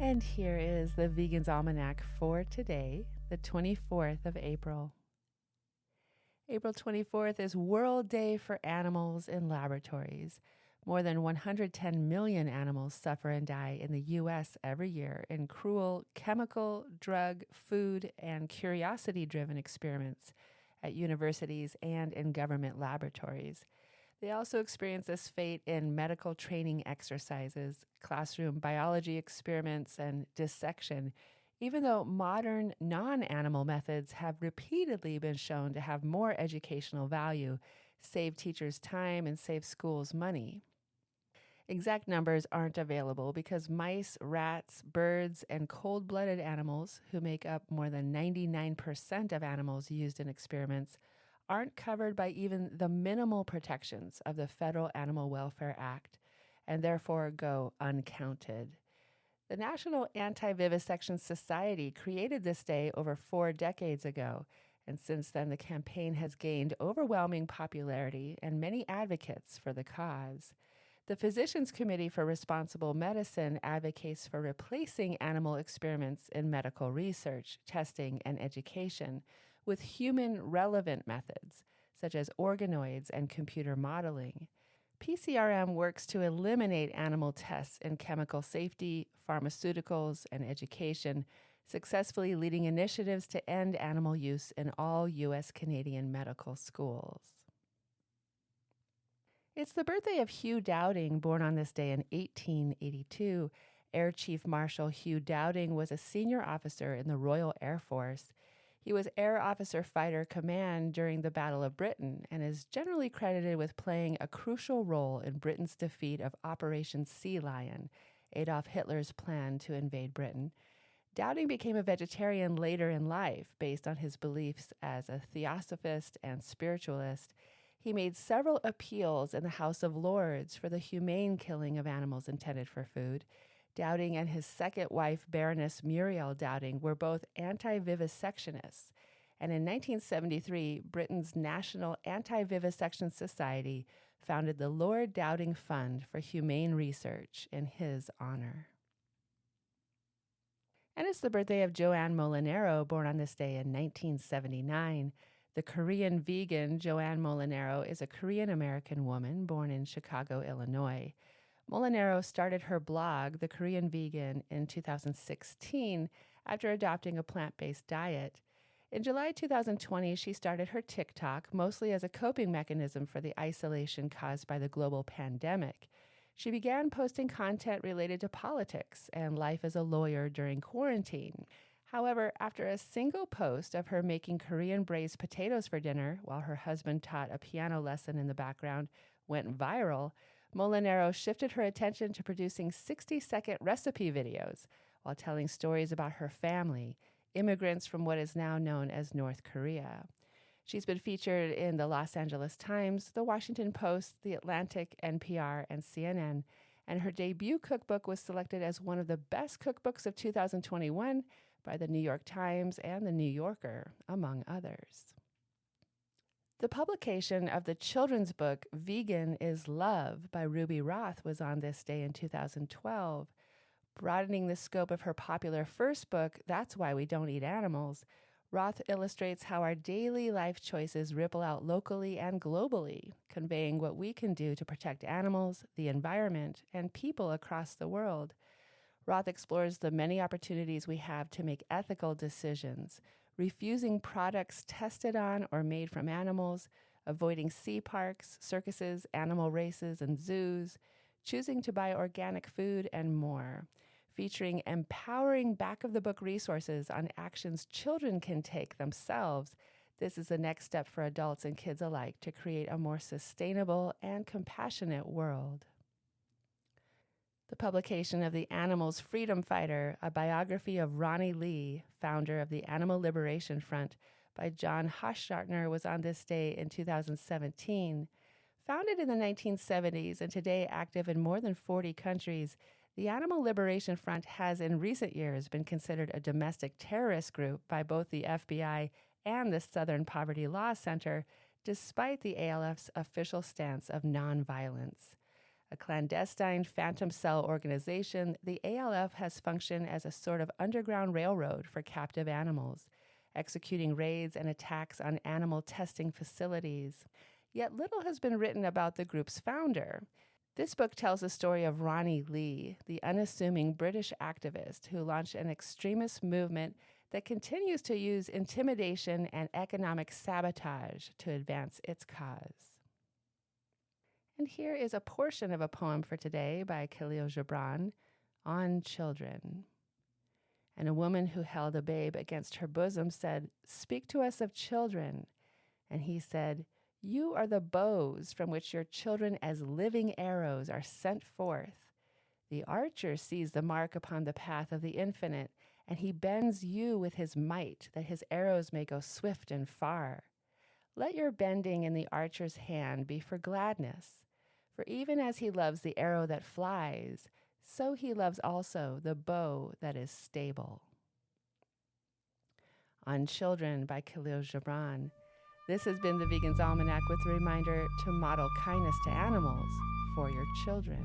And here is the Vegan's Almanac for today, the 24th of April. April 24th is World Day for Animals in Laboratories. More than 110 million animals suffer and die in the U.S. every year in cruel chemical, drug, food, and curiosity-driven experiments at universities and in government laboratories. They also experience this fate in medical training exercises, classroom biology experiments, and dissection, even though modern non-animal methods have repeatedly been shown to have more educational value, save teachers time, and save schools money. Exact numbers aren't available because mice, rats, birds, and cold-blooded animals, who make up more than 99% of animals used in experiments, aren't covered by even the minimal protections of the Federal Animal Welfare Act, and therefore go uncounted. The National Anti-Vivisection Society created this day over 4 decades ago, and since then the campaign has gained overwhelming popularity and many advocates for the cause. The Physicians Committee for Responsible Medicine advocates for replacing animal experiments in medical research, testing, and education with human-relevant methods, such as organoids and computer modeling. PCRM works to eliminate animal tests in chemical safety, pharmaceuticals, and education, successfully leading initiatives to end animal use in all U.S. Canadian medical schools. It's the birthday of Hugh Dowding, born on this day in 1882. Air Chief Marshal Hugh Dowding was a senior officer in the Royal Air Force. He was Air Officer Fighter Command during the Battle of Britain and is generally credited with playing a crucial role in Britain's defeat of Operation Sea Lion, Adolf Hitler's plan to invade Britain. Dowding became a vegetarian later in life based on his beliefs as a theosophist and spiritualist. He made several appeals in the House of Lords for the humane killing of animals intended for food. Dowding and his second wife, Baroness Muriel Dowding, were both anti-vivisectionists. And in 1973, Britain's National Anti-Vivisection Society founded the Lord Dowding Fund for Humane Research in his honor. And it's the birthday of Joanne Molinaro, born on this day in 1979. The Korean vegan Joanne Molinaro is a Korean-American woman born in Chicago, Illinois. Molinaro started her blog, The Korean Vegan, in 2016 after adopting a plant-based diet. In July 2020, she started her TikTok, mostly as a coping mechanism for the isolation caused by the global pandemic. She began posting content related to politics and life as a lawyer during quarantine. However, after a single post of her making Korean braised potatoes for dinner while her husband taught a piano lesson in the background went viral, Molinaro shifted her attention to producing 60-second recipe videos while telling stories about her family, immigrants from what is now known as North Korea. She's been featured in the Los Angeles Times, the Washington Post, the Atlantic, NPR, and CNN, and her debut cookbook was selected as one of the best cookbooks of 2021 by the New York Times and the New Yorker, among others. The publication of the children's book Vegan is Love by Ruby Roth was on this day in 2012. Broadening the scope of her popular first book, That's Why We Don't Eat Animals, Roth illustrates how our daily life choices ripple out locally and globally, conveying what we can do to protect animals, the environment, and people across the world. Roth explores the many opportunities we have to make ethical decisions, refusing products tested on or made from animals, avoiding sea parks, circuses, animal races, and zoos, choosing to buy organic food, and more. Featuring empowering back-of-the-book resources on actions children can take themselves, this is the next step for adults and kids alike to create a more sustainable and compassionate world. The publication of The Animal's Freedom Fighter, a biography of Ronnie Lee, founder of the Animal Liberation Front, by John Hochschartner, was on this day in 2017. Founded in the 1970s and today active in more than 40 countries, the Animal Liberation Front has in recent years been considered a domestic terrorist group by both the FBI and the Southern Poverty Law Center, despite the ALF's official stance of nonviolence. A clandestine phantom cell organization, the ALF has functioned as a sort of underground railroad for captive animals, executing raids and attacks on animal testing facilities. Yet little has been written about the group's founder. This book tells the story of Ronnie Lee, the unassuming British activist who launched an extremist movement that continues to use intimidation and economic sabotage to advance its cause. And here is a portion of a poem for today by Kahlil Gibran, On Children. And a woman who held a babe against her bosom said, "Speak to us of children." And he said, "You are the bows from which your children as living arrows are sent forth. The archer sees the mark upon the path of the infinite, and he bends you with his might that his arrows may go swift and far. Let your bending in the archer's hand be for gladness. For even as he loves the arrow that flies, so he loves also the bow that is stable." On Children by Kahlil Gibran. This has been the Vegan's Almanac with a reminder to model kindness to animals for your children.